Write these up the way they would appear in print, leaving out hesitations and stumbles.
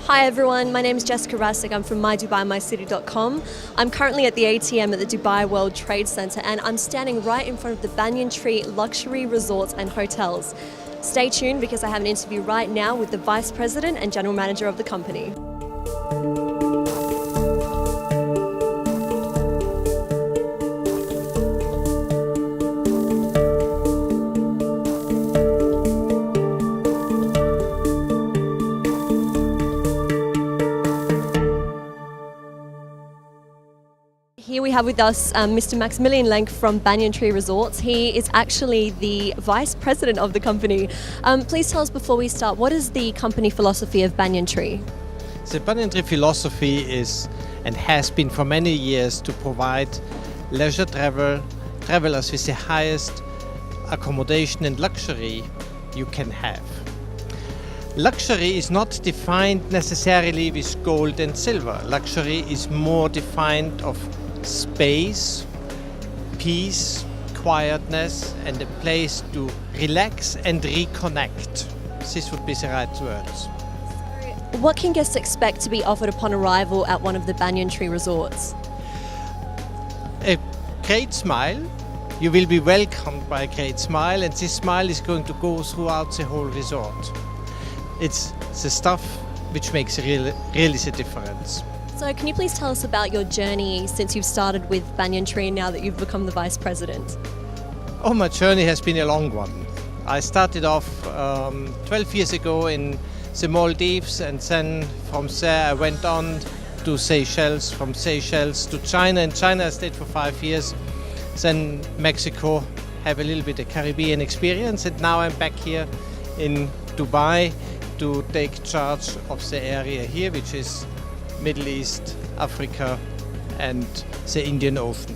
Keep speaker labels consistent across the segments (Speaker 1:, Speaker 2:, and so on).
Speaker 1: Hi everyone, my name is Jessica Rassick. I'm from MyDubaiMyCity.com. I'm currently at the ATM at the Dubai World Trade Center and I'm standing right in front of the Banyan Tree Luxury Resorts and Hotels. Stay tuned because I have an interview right now with the Vice President and General Manager of the company. Here we have with us Mr. Maximilian Lenk from Banyan Tree Resorts. He is actually the Vice President of the company. Please tell us before we start, what is the company philosophy of Banyan Tree?
Speaker 2: The Banyan Tree philosophy is and has been for many years to provide leisure travelers with the highest accommodation and luxury you can have. Luxury is not defined necessarily with gold and silver. Luxury is more defined of space, peace, quietness, and a place to relax and reconnect. This would be the right words.
Speaker 1: What can guests expect to be offered upon arrival at one of the Banyan Tree resorts?
Speaker 2: A great smile. You will be welcomed by a great smile, and this smile is going to go throughout the whole resort. It's the stuff which makes really the difference.
Speaker 1: So can you please tell us about your journey since you've started with Banyan Tree and now that you've become the Vice President?
Speaker 2: Oh, my journey has been a long one. I started off 12 years ago in the Maldives, and then from there I went on to Seychelles, from Seychelles to China. In China I stayed for 5 years, then Mexico, have a little bit of Caribbean experience, and now I'm back here in Dubai to take charge of the area here, which is Middle East, Africa and the Indian Ocean.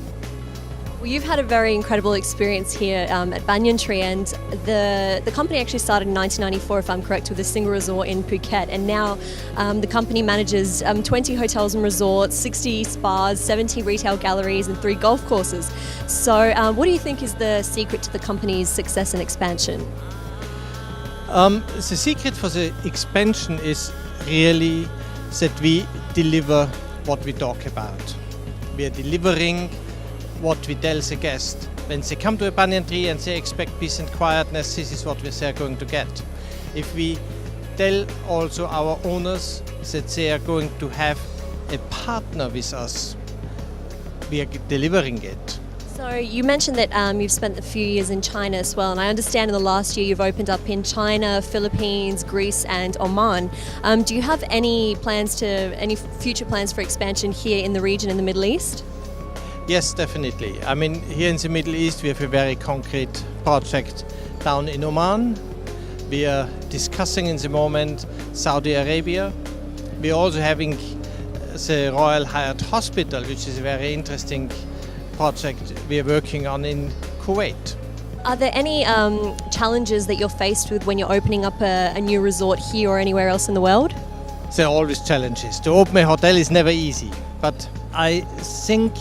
Speaker 1: Well, you've had a very incredible experience here at Banyan Tree, and the company actually started in 1994, if I'm correct, with a single resort in Phuket, and now the company manages 20 hotels and resorts, 60 spas, 70 retail galleries and 3 golf courses. So what do you think is the secret to the company's success and expansion?
Speaker 2: The secret for the expansion is really that we deliver what we talk about. We are delivering what we tell the guest. When they come to a Banyan Tree and they expect peace and quietness, this is what they're going to get. If we tell also our owners that they are going to have a partner with us, we are delivering it.
Speaker 1: So you mentioned that you've spent a few years in China as well, and I understand in the last year you've opened up in China, Philippines, Greece and Oman. Do you have any future plans for expansion here in the region in the Middle East?
Speaker 2: Yes, definitely. I mean, here in the Middle East we have a very concrete project down in Oman. We are discussing in the moment Saudi Arabia. We are also having the Royal Hyatt Hospital, which is a very interesting project we are working on in Kuwait.
Speaker 1: Are there any challenges that you're faced with when you're opening up a new resort here or anywhere else in the world?
Speaker 2: There are always challenges. To open a hotel is never easy, but I think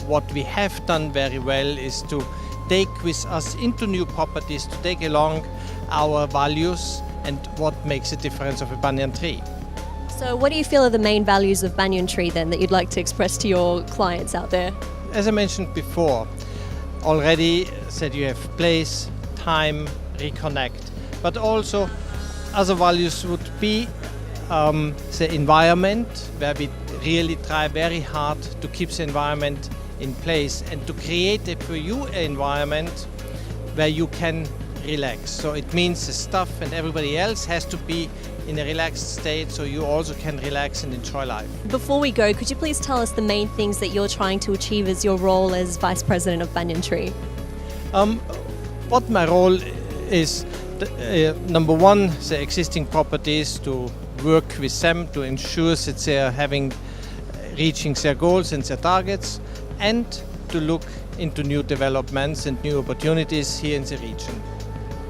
Speaker 2: what we have done very well is to take with us into new properties, to take along our values and what makes the difference of a Banyan Tree.
Speaker 1: So what do you feel are the main values of Banyan Tree then that you'd like to express to your clients out there?
Speaker 2: As I mentioned before, already said you have place, time, reconnect, but also other values would be the environment, where we really try very hard to keep the environment in place and to create for you an environment where you can relax. So it means the staff and everybody else has to be in a relaxed state so you also can relax and enjoy life.
Speaker 1: Before we go, could you please tell us the main things that you're trying to achieve as your role as Vice President of Banyan Tree?
Speaker 2: What my role is, number one, the existing properties, to work with them to ensure that they are reaching their goals and their targets, and to look into new developments and new opportunities here in the region.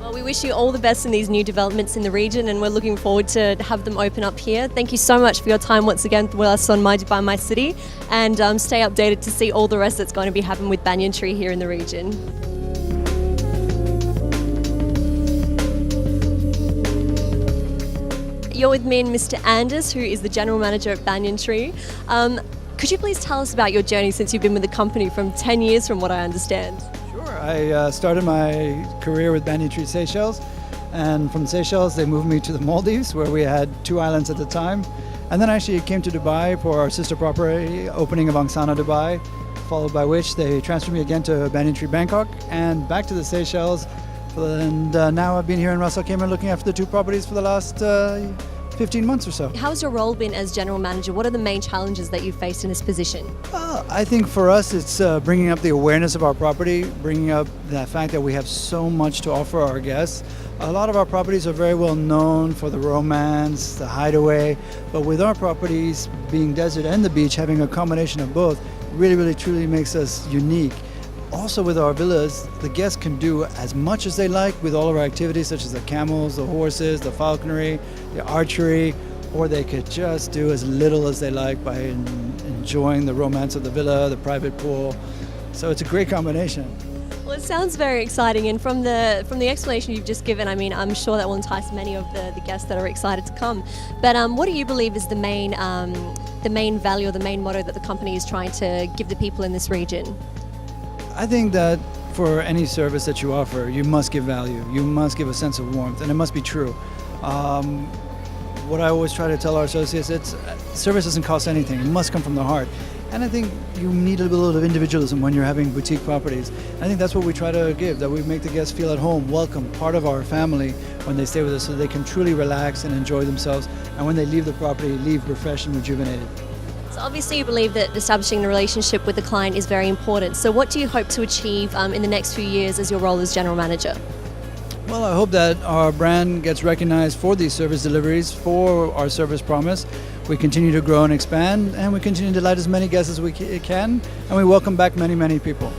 Speaker 1: Well, we wish you all the best in these new developments in the region, and we're looking forward to have them open up here. Thank you so much for your time once again with us on My Dubai, My City, and stay updated to see all the rest that's going to be happening with Banyan Tree here in the region. you're with me and Mr. Anders, who is the General Manager at Banyan Tree. Could you please tell us about your journey since you've been with the company from 10 years, from what I understand?
Speaker 3: Sure. I started my career with Banyan Tree Seychelles, and from Seychelles they moved me to the Maldives, where we had 2 islands at the time. And then actually came to Dubai for our sister property opening of Angsana Dubai, followed by which they transferred me again to Banyan Tree Bangkok and back to the Seychelles. And now I've been here in Ras Al Khaimah looking after the 2 properties for the last 15 months or so.
Speaker 1: How's your role been as General Manager? What are the main challenges that you faced in this position?
Speaker 3: I think for us it's bringing up the awareness of our property, bringing up the fact that we have so much to offer our guests. A lot of our properties are very well known for the romance, the hideaway, but with our properties being desert and the beach, having a combination of both really truly makes us unique. Also with our villas, the guests can do as much as they like with all of our activities such as the camels, the horses, the falconry, the archery, or they could just do as little as they like by enjoying the romance of the villa, the private pool. So it's a great combination.
Speaker 1: Well, it sounds very exciting, and from the explanation you've just given, I mean, I'm sure that will entice many of the guests that are excited to come. But what do you believe is the main value or the main motto that the company is trying to give the people in this region?
Speaker 3: I think that for any service that you offer, you must give value. You must give a sense of warmth, and it must be true. What I always try to tell our associates, service doesn't cost anything. It must come from the heart. And I think you need a little bit of individualism when you're having boutique properties. I think that's what we try to give, that we make the guests feel at home, welcome, part of our family when they stay with us, so they can truly relax and enjoy themselves. And when they leave the property, leave refreshed and rejuvenated.
Speaker 1: So obviously you believe that establishing a relationship with the client is very important. So what do you hope to achieve in the next few years as your role as General Manager?
Speaker 3: Well, I hope that our brand gets recognized for these service deliveries, for our service promise. We continue to grow and expand, and we continue to delight as many guests as we can, and we welcome back many people.